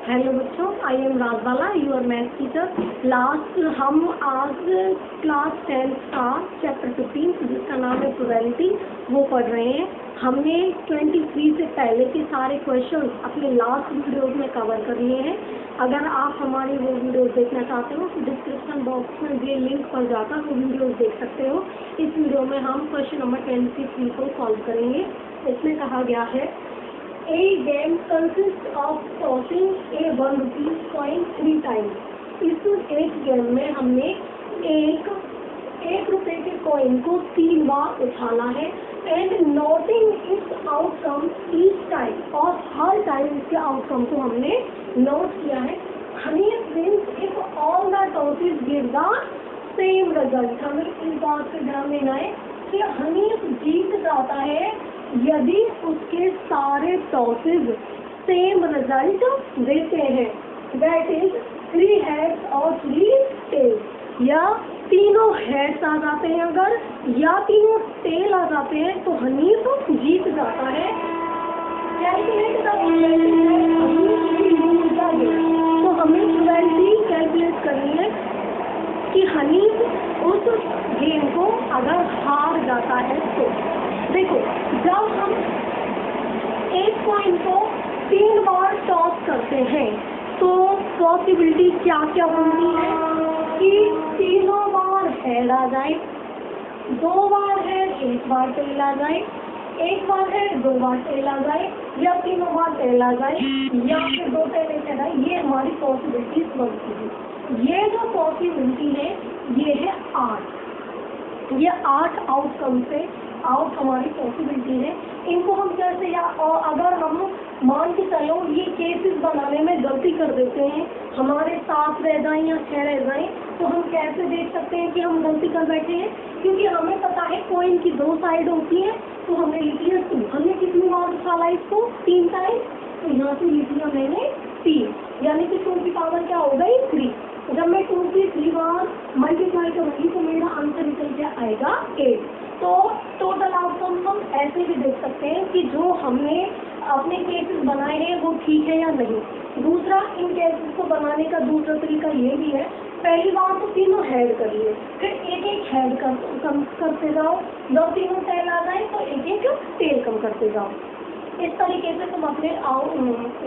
Hello बच्चों, I am Rajbala, your math teacher. Last हम आज क्लास 10 का चैप्टर 15 जिसका नाम है प्रोबेबिलिटी वो पढ़ रहे हैं। हमने 23 से पहले के सारे क्वेश्चन अपने लास्ट वीडियोज में कवर कर लिए हैं। अगर आप हमारी वो वीडियोज देखना चाहते हो तो डिस्क्रिप्शन बॉक्स में दिए लिंक पर जाकर वो वीडियोज देख सकते हो। इस वीडियो में हम क्वेश्चन नंबर 23 को सॉल्व करेंगे। इसमें कहा गया है A game consists of tossing a 1 rupee coin 3 times. इस एक गेम में हमने एक रुपए के कॉइन को 3 बार उछाला है and noting it's outcome each time, और हर टाइम इसके आउटकम को हमने नोट किया है। हमें means if all the tosses give the same result. हमें इस बात पे ध्यान देना है कि हमें जीत जाता है यदि उसके सारे टॉसेस सेम रिजल्ट देते हैं। दैट इज 3 हेड्स और 3 टेल्स, या तीनों हेड्स आ जाते हैं अगर, या तीनों टेल आ जाते हैं तो हनीफ जीत जाता है। कैलकुलेट द तो हमें प्रोबेबिलिटी कैलकुलेट करनी है कि हनीफ उस गेम को अगर हार जाता है तो। देखो, जब हम एक कॉइन को 3 बार टॉस करते हैं तो पॉसिबिलिटी क्या क्या बनती है कि तीनों बार हेड आ जाए, 2 बार हेड 1 बार टेल आ जाए, 1 बार हेड 2 बार टेल आ जाए, या तीनों बार टेल आ जाए, या फिर 2 टेल एक हेड आए। ये हमारी पॉसिबिलिटीज बनती है। ये जो पॉसिबिलिटी है ये है 8। ये 8 आउटकम से आउट हमारी पॉसिबिलिटी है। इनको हम कैसे, या और अगर हम मान के चलो ये केसेस बनाने में गलती कर देते हैं, हमारे 7 रह जाएं या 6 रह जाएं, तो हम कैसे देख सकते हैं कि हम गलती कर बैठे हैं? क्योंकि हमें पता है कॉइन की 2 साइड होती है, तो हमने लिख लिया 2। हमने कितनी बार उछाला इसको? 3 टाइम, तो यहाँ से लिख लिया मैंने 3, यानी कि 2 की पावर क्या हो गई? 3। जब मैं 2 की 3 बार मल्टीप्लाई करूँगी तो मेरा आंसर निकल के आएगा 8। तो टोटल आउटकम हम ऐसे भी देख सकते हैं कि जो हमने अपने केसेस बनाए हैं वो ठीक है या नहीं। दूसरा, इन केसेस को बनाने का दूसरा तरीका ये भी है, पहली बार तो तीनों हेड करिए, फिर एक एक हेड कम करते जाओ, जब तीनों टेल आ जाए तो एक एक टेल कम करते जाओ। इस तरीके से तुम अपने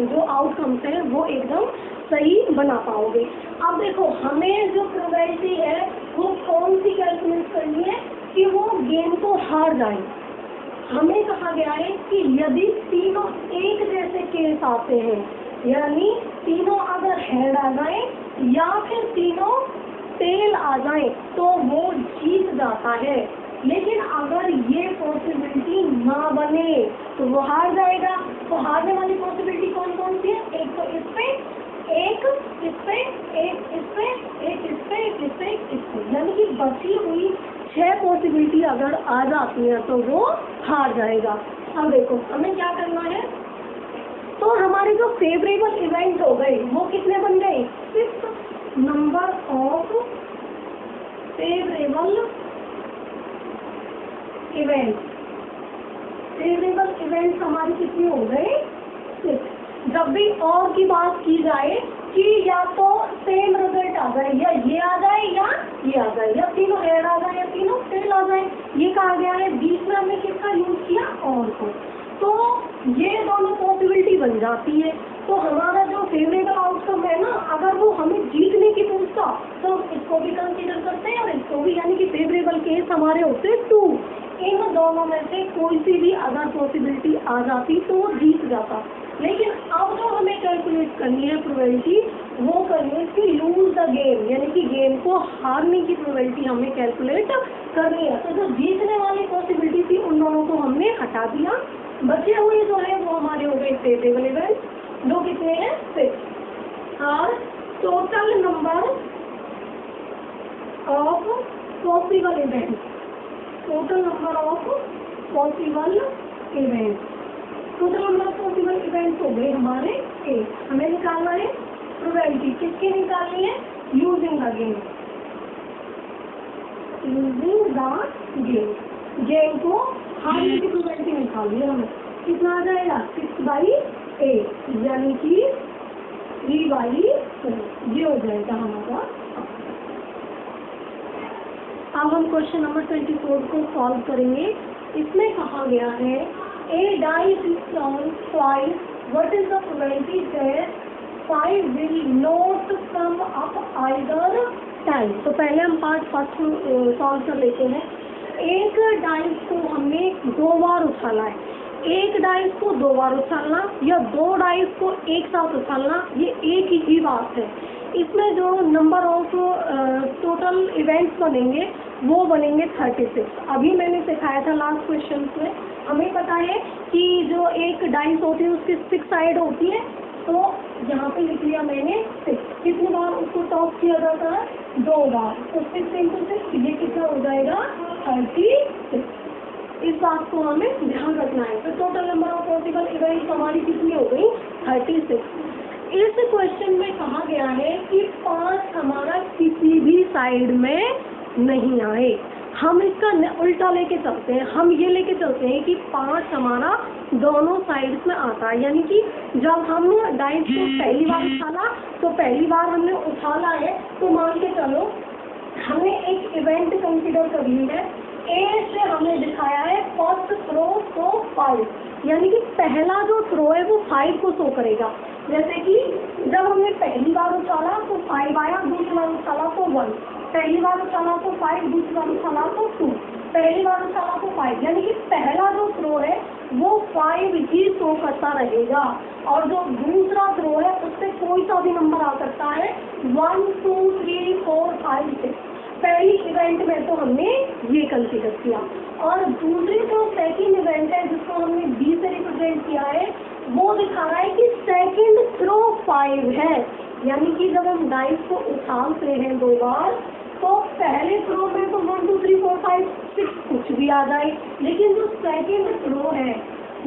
जो आउटकम्स हैं वो एकदम सही बना पाओगे। अब देखो, हमें जो प्रोबेबिलिटी है वो कौन सी कैलकुलेट करनी है कि वो गेम को हार जाए। हमें कहा गया है कि यदि तीनों एक जैसे केस आते हैं, यानी तीनों अगर हेड आ जाए या फिर तीनों टेल आ जाए तो वो जीत जाता है। लेकिन अगर ये पॉसिबिलिटी ना बने तो वो हार जाएगा। तो हारने वाली पॉसिबिलिटी कौन कौन सी है? एक तो इस पे, एक इस पे, एक इस पे, एक इस पे, एक इस पे, एक इस पे, यानी कि बची हुई 6 पॉसिबिलिटी अगर आ जाती है तो वो हार जाएगा। अब देखो हमें क्या करना है, तो हमारे जो फेवरेबल इवेंट हो गए वो कितने बन गए? 6 number of favourable event. Favourable events हमारी कितनी हो गए? 6। जब भी और की बात की जाए कि या तो सेम रिजल्ट आ जाए, या ये आ जाए या ये आ जाए, या तीनों हेड आ जाए या तीनों टेल आ जाए, ये कहा गया है। बीच में हमने किसका यूज किया? और को। तो ये दोनों पॉसिबिलिटी बन जाती है। तो हमारा जो फेवरेबल आउटकम है ना, अगर वो हमें जीतने की पूछता तो इसको भी कंसीडर करते हैं और इसको भी, यानी कि फेवरेबल केस हमारे होते 2। इन दोनों में से कोई सी भी अगर पॉसिबिलिटी आ जाती तो वो जीत जाता। लेकिन अब जो हमें कैलकुलेट करनी है प्रोबेबिलिटी, वो करनी है कि लूज द गेम, यानी कि गेम को हारने की प्रोबेबिलिटी हमें कैलकुलेट करनी है। तो जो जीतने वाली पॉसिबिलिटी थी उन दोनों को हमने हटा दिया। बचे हुए जो है वो हमारे हो गए फेवरेबल इवेंट, जो कितने हैं? 6। और total number of possible event, total number of possible event, total number of possible events हो गए हमारे 8। हमें निकालना है प्रोबेबिलिटी। किसकी निकालनी है? Using the game, using the game. Game को हारने की प्रोबेबिलिटी निकाल लिया हमें। कितना आ जाएगा? 6/8, यानी कि 3 1/3 ये हो जाएगा हमारा। अब हम क्वेश्चन नंबर 24 को सॉल्व करेंगे। इसमें कहा गया है a dice is thrown twice, what is the probability that 5 will not come up either time. तो पहले हम पार्ट फर्स्ट सॉल्व कर लेते हैं। एक डाइस को हमने 2 बार उछाला है, एक डाइस को 2 बार उछालना या 2 डाइस को एक साथ उछालना, ये एक ही बात है। इसमें जो नंबर ऑफ टोटल इवेंट्स बनेंगे वो बनेंगे 36। अभी मैंने सिखाया था लास्ट क्वेश्चन में, हमें पता है कि जो एक डाइस होती है उसकी 6 साइड होती है, तो यहाँ पे लिख लिया मैंने 6। कितनी बार उसको टॉप किया जाता है? 2 बार। तो 6 × 6 ये कितना हो जाएगा? 36। इस बात को हमें ध्यान रखना है। तो total number of possible events हमारी कितनी हो गई? 36। इस क्वेश्चन में कहा गया है कि 5 हमारा किसी भी साइड में नहीं आए। हम इसका उल्टा लेके चलते हैं, हम ये लेके चलते हैं कि 5 हमारा दोनों साइड्स में आता है। यानी कि जब हम डाइस को पहली बार उछाला, तो पहली बार हमने उछाला है, तो मान के चलो हमने एक इवेंट कंसीडर कर ली है। ए से हमने दिखाया है फर्स्ट थ्रो को 5, यानी कि पहला जो थ्रो है वो 5 को शो करेगा। जैसे कि जब हमने पहली बार उछाला तो 5 आया, दूसरी बार उछाला तो 1, पहली बार उछाला तो 5, दूसरी बार उछाला तो 2, पहली बार उछाला तो 5, यानी कि पहला जो थ्रो है वो 5 ही शो करता रहेगा। और जो दूसरा थ्रो है उससे कोई सा भी नंबर आ सकता है, 1 2 3 4 5 6। पहली इवेंट में तो हमने ये कंसीडर किया। और दूसरी जो सेकंड इवेंट है जिसको हमने बी से रिप्रेजेंट किया है, वो दिखा रहा है कि सेकंड थ्रो 5 है। यानी कि जब हम डाइस को उछालते हैं 2 बार, तो पहले थ्रो में तो 1 2 3 4 5 6 कुछ भी आ जाए, लेकिन जो सेकंड थ्रो है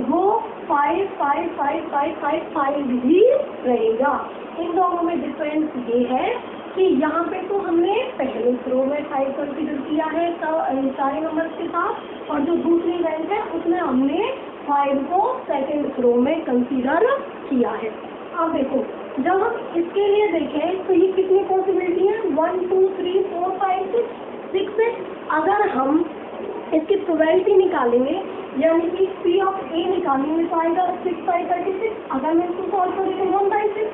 वो 5 5 5 5 5 5 ही रहेगा। इन दोनों में डिफरेंस ये है कि यहाँ पे तो हमने पहले थ्रो में 5 कंसीडर किया है सारे नंबर के साथ, और जो दूसरी इवेंट है उसमें हमने 5 को सेकंड थ्रो में कंसीडर किया है। अब देखो, जब हम इसके लिए देखें तो ये कितनी पॉसिबिलिटी है? 1 2 3 4 5 6 से अगर हम इसकी प्रोबेबिलिटी निकालेंगे, यानी कि P ऑफ A निकालेंगे तो आएगा 6 5 36। अगर मैं इसको सॉल्व करूँ तो 1/6।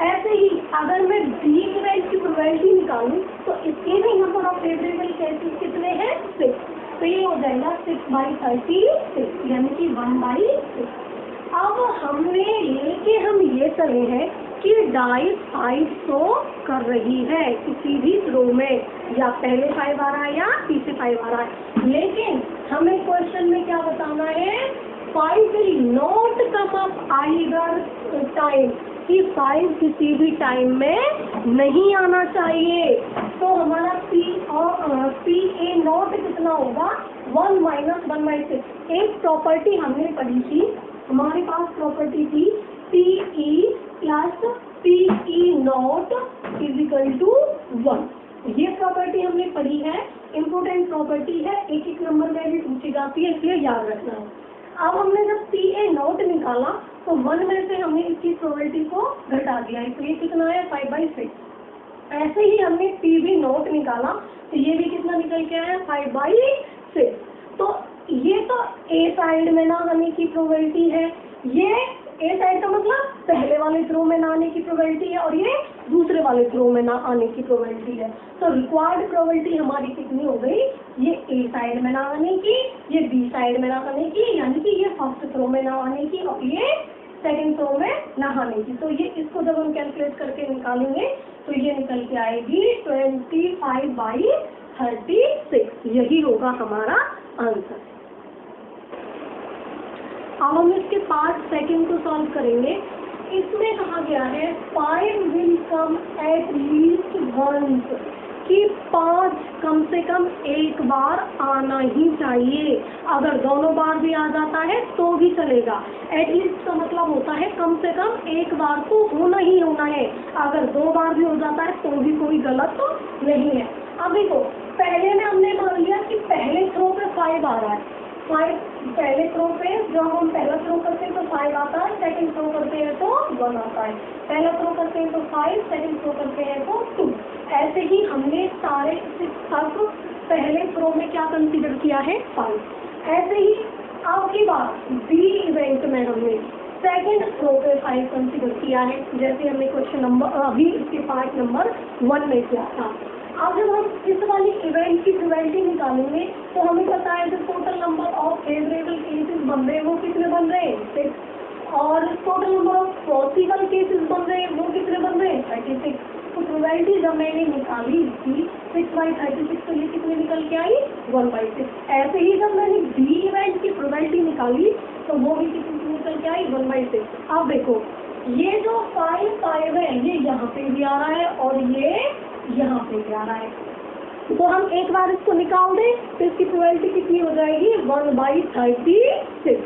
ऐसे ही अगर मैं B इवेंट की प्रोबेबिलिटी निकालूं तो इसके भी नंबर ऑफ फेवरेबल केसेस कितने हैं? 6। तो ये हो जाएगा 6/36, यानी कि 1/6। अब हमने लेके हम ये चले हैं कि डाइस 5 शो कर रही है किसी भी थ्रो में, या पहले 5 आ रहा है या पीछे 5 आ रहा है। लेकिन हमें क्वेश्चन में क्या बताना है? 5 will not come up either time, कि 5 किसी भी टाइम में नहीं आना चाहिए। तो हमारा PA नॉट कितना होगा? 1 - 1/6। एक प्रॉपर्टी हमने पढ़ी थी, हमारे पास प्रॉपर्टी थी PE + PE नॉट = 1। ये प्रॉपर्टी हमने पढ़ी है, इम्पोर्टेंट प्रॉपर्टी है, एक एक नंबर में भी पूछी जाती है, इसलिए याद रखना है। अब हमने जब PA नॉट निकाला तो 1 में से हमने इसकी प्रोबेबिलिटी को घटा दिया है, तो ये कितना है? 5/6। ऐसे ही हमने PB नॉट निकाला तो ये भी कितना निकल के आया? 5/6। तो ये तो A साइड में ना आने की प्रोबेबिलिटी है, ये A साइड का मतलब पहले वाले थ्रो में ना आने की प्रोबेबिलिटी है, और ये दूसरे वाले थ्रो में ना आने की प्रोबेबिलिटी है। तो रिक्वायर्ड प्रोबेबिलिटी हमारी कितनी हो गई? ये A साइड में ना आने की, ये B साइड में ना आने की, यानी कि ये फर्स्ट थ्रो में ना आने की और ये सेकंड थ्रो में ना आने की। तो ये इसको जब हम कैलकुलेट करके निकालेंगे तो ये निकल के आएगी 25/36। यही होगा हमारा आंसर। अब हम इसके पार्ट सेकंड को सॉल्व करेंगे। इसमें कहा गया है 5 will come at least once, कि 5 कम से कम एक बार आना ही चाहिए। अगर दोनों बार भी आ जाता है तो भी चलेगा। एटलीस्ट का मतलब होता है कम से कम एक बार तो होना ही होना है। अगर 2 बार भी हो जाता है तो भी कोई गलत तो नहीं है। अब देखो, पहले में हमने मान लिया कि पहले थ्रो पे 5 आ रहा है। 5 पहले थ्रो पे जब हम पहला थ्रो करते हैं तो 5 आता है, सेकंड थ्रो करते हैं तो 1 आता है, पहला थ्रो करते हैं तो 5, सेकंड थ्रो करते हैं तो 2। ऐसे ही हमने सारे सब पहले थ्रो में क्या कंसीडर किया है 5। ऐसे ही अब की बात बी इवेंट में हमने सेकंड थ्रो पे 5 कंसीडर किया है, जैसे हमने क्वेश्चन नंबर अभी इसके पार्ट नंबर 1 में किया था। अब जब हम इस वाली इवेंट की प्रोबेबिलिटी निकालेंगे तो हमें पता है जो total number of favourable cases बन रहे हैं वो कितने बन रहे हैं 6, और total number of possible cases बन रहे हैं वो कितने बन रहे हैं 36। तो प्रोबेबिलिटी जब मैंने निकाली थी 6/36 तो ये कितने निकल के आई 1/6। ऐसे ही जब मैंने बी इवेंट की प्रोबेबिलिटी निकाली तो वो भी कितनी निकल के आई 1/6। अब देखो ये जो 5 है ये यहाँ पे भी आ रहा है और ये यहाँ पे भी आ रहा है, तो हम एक बार इसको निकाल दें तो इसकी प्रोबेबिलिटी कितनी हो जाएगी 1/36।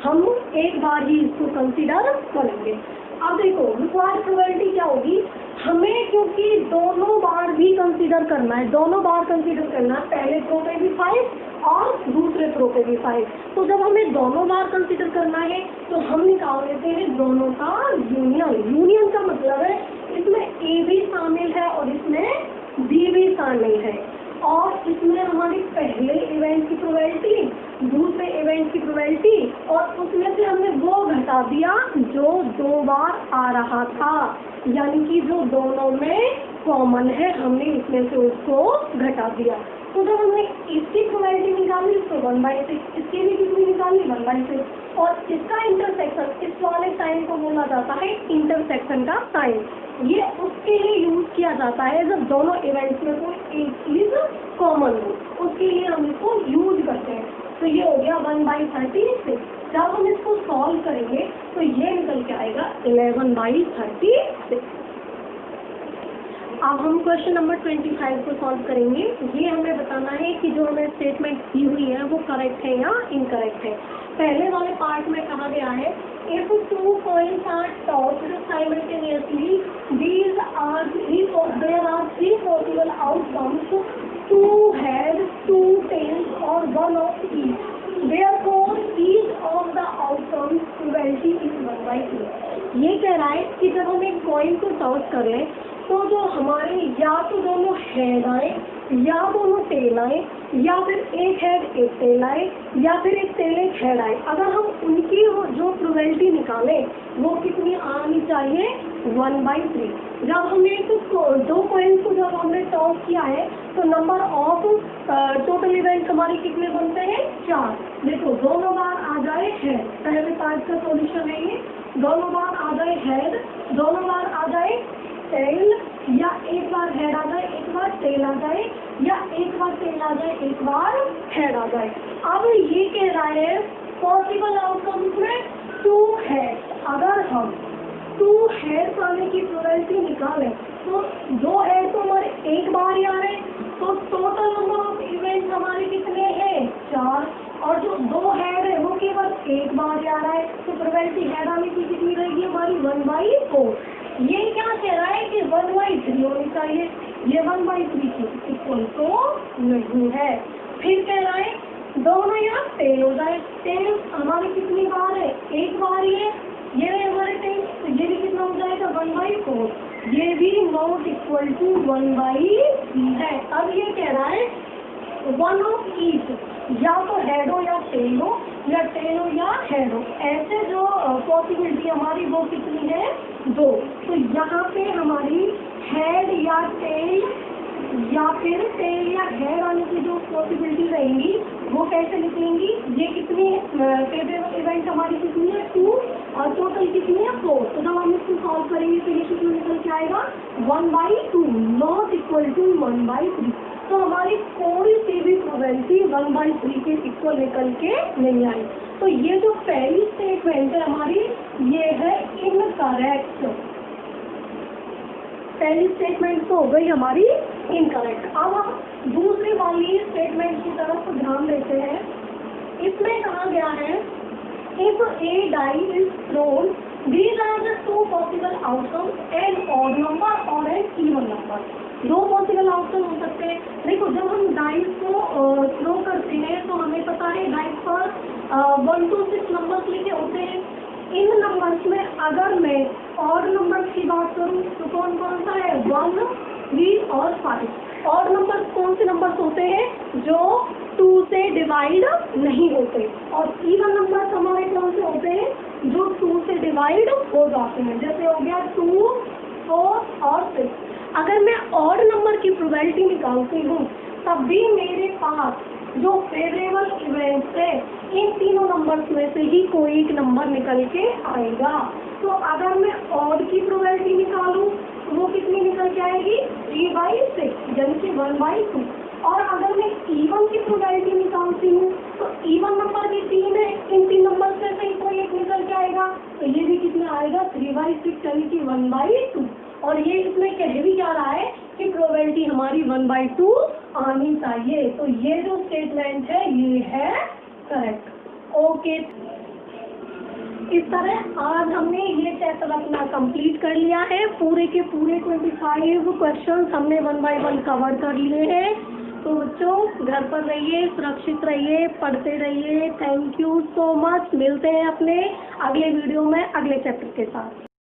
हम एक बार ही इसको कंसीडर करेंगे। अब देखो रिक्वायर्ड प्रोबेबिलिटी क्या होगी, हमें क्योंकि दोनों बार भी कंसीडर करना है, दोनों बार कंसीडर करना है, पहले थ्रो पे भी 5 और दूसरे थ्रो पे भी 5। तो जब हमें दोनों बार कंसीडर करना है तो हम निकाल लेते हैं दोनों का यूनियन। यूनियन का मतलब है इसमें ए भी शामिल है और इसमें बी भी शामिल है, और इसमें हमारी पहले इवेंट की प्रोबेबिलिटी, दूसरे इवेंट की प्रोबेबिलिटी, और उसमें से हमने वो घटा दिया जो 2 बार आ रहा था, यानी कि जो दोनों में कॉमन है हमने इसमें से उसको घटा दिया। तो जब हमने इसकी प्रोबेबिलिटी निकाली तो 1/6, इसकी भी कितनी निकाली 1/6, और इसका इंटरसेक्शन इस वाले साइन को बोला जाता है इंटरसेक्शन का साइन। ये उसके लिए यूज किया जाता है जब दोनों इवेंट्स में कोई एक चीज कॉमन हो, उसके लिए हम इसको यूज करते हैं। तो ये हो गया 1/36। जब हम इसको सॉल्व करेंगे तो ये निकल के आएगा 11/36। अब हम क्वेश्चन नंबर 25 को सॉल्व करेंगे। ये हमें बताना है कि जो हमें स्टेटमेंट दी हुई है वो करेक्ट है या इनकरेक्ट है। पहले वाले पार्ट में कहा गया है if 2 coins are tossed simultaneously, there are 3 possible outcomes, 2 heads, 2 tails or 1 of each. Therefore, each of the outcomes probability is 1/2। ये कह रहा है कि जब हम एक कॉइन को टॉस करें तो जो हमारे या तो दोनों हेड आए या दोनों टेल आए, या फिर एक हेड एक टेल आए, या फिर एक टेल एक हेड आए, अगर हम उनकी जो प्रोबेबिलिटी निकालें वो कितनी आनी चाहिए 1/3। जब हमने दो कॉइन्स को जब हमने टॉस किया है तो नंबर ऑफ टोटल इवेंट हमारे कितने बनते हैं 4। देखो दोनों बार आ जाए हेड, पहले पार्ट का सॉल्यूशन है ये, दोनों बार आ जाए हेड, दोनों बार आ जाए टेल, या एक बार हेड आ जाए एक बार टेल आ जाए, या एक बार टेल आ जाए एक बार हेड आ जाए। अब ये कह रहा है पॉसिबल आउटकम्स में 2 हेड, अगर हम 2 हेड आने की प्रोबेबिलिटी निकालें तो 2 हेड तो हमारे एक बार ही आ रहे हैं, तो टोटल नंबर ऑफ इवेंट हमारे कितने हैं 4, और जो 2 हेड है वो केवल एक बार ही आ रहा है, तो प्रोबेबिलिटी हेड आने की कितनी रहेगी हमारी 1/4। ये क्या कह रहा है कि 1/3 होनी चाहिए, ये 1/3 की इक्वल तो नहीं है। फिर कह रहा है दोनों यहाँ टेल हो जाए, टेल हमारी कितनी बार है एक बार ही है, ये रहे हमारे टेल, तो ये भी कितना हो जाएगा 1/4, ये भी नॉट इक्वल टू 1/3 है। अब ये कह रहा है 1 ऑफ ईच, या तो हेड हो या टेल हो, या टेल हो या हेड हो, ऐसे जो पॉसिबिलिटी हमारी वो कितनी है 2। तो यहाँ पे हमारी हेड या टेल या फिर टेल या हेड आने की जो पॉसिबिलिटी रहेंगी वो कैसे निकलेंगी, ये कितनी फेवरेबल इवेंट हमारी कितनी है 2, और टोटल कितनी है 4। तो जब हम इसको सॉल्व करेंगे तो ये कितना निकल के आएगा 1/2, नॉट इक्वल टू 1/3। तो हमारी कोई सी भी प्रोबेबिलिटी 1/3 के इक्वल निकल के नहीं आई। तो ये जो पहली स्टेटमेंट है हमारी ये है इनकरेक्ट, पहली स्टेटमेंट तो हो गई हमारी इनकरेक्ट। अब हम दूसरी वाली स्टेटमेंट की तरफ ध्यान देते हैं। इसमें कहा गया है if a die is thrown these are the 2 possible outcomes, an odd number और an even number। 2 possible outcome हो सकते हैं। देखो जब हम डाइस को थ्रो करते हैं तो हमें पता है डाइस पर 1 to 6 नंबर्स लिखे होते हैं। इन नंबर्स में अगर मैं ऑड नंबर की बात करूँ तो कौन कौन सा है, 1, 3 और 5। ऑड नंबर कौन से नंबर्स होते हैं, जो 2 से डिवाइड नहीं होते, और इवन नंबर्स हमारे कौन से होते हैं, जो 2 से डिवाइड हो जाते हैं। जैसे हो गया 2, 4 और 6। अगर मैं ऑड नंबर की प्रोबेबिलिटी निकालती हूँ तब भी मेरे पास जो फेवरेबल इवेंट्स है, इन तीनों नंबर्स में से ही कोई एक नंबर निकल के आएगा। तो अगर मैं ऑड की प्रोबेबिलिटी निकालूं तो वो कितनी निकल के आएगी, 3/6 यानी कि 1/2। और अगर मैं इवन की प्रोबेबिलिटी निकालती हूँ तो इवन नंबर भी 3 है, इन 3 नंबर में से ही कोई एक निकल के आएगा, तो ये भी कितना आएगा, 3/6 यानी कि 1/2। और ये इसमें कह भी क्या रहा है कि प्रोबेबिलिटी हमारी 1/2 आनी चाहिए। तो ये जो स्टेटमेंट है ये है करेक्ट। ओके, इस तरह आज हमने ये चैप्टर अपना कंप्लीट कर लिया है। पूरे के पूरे 25 क्वेश्चंस हमने 1 बाय 1 कवर कर लिए हैं। तो बच्चों घर पर रहिए, सुरक्षित रहिए, पढ़ते रहिए। Thank you so much. मिलते हैं अपने अगले वीडियो में अगले चैप्टर के साथ।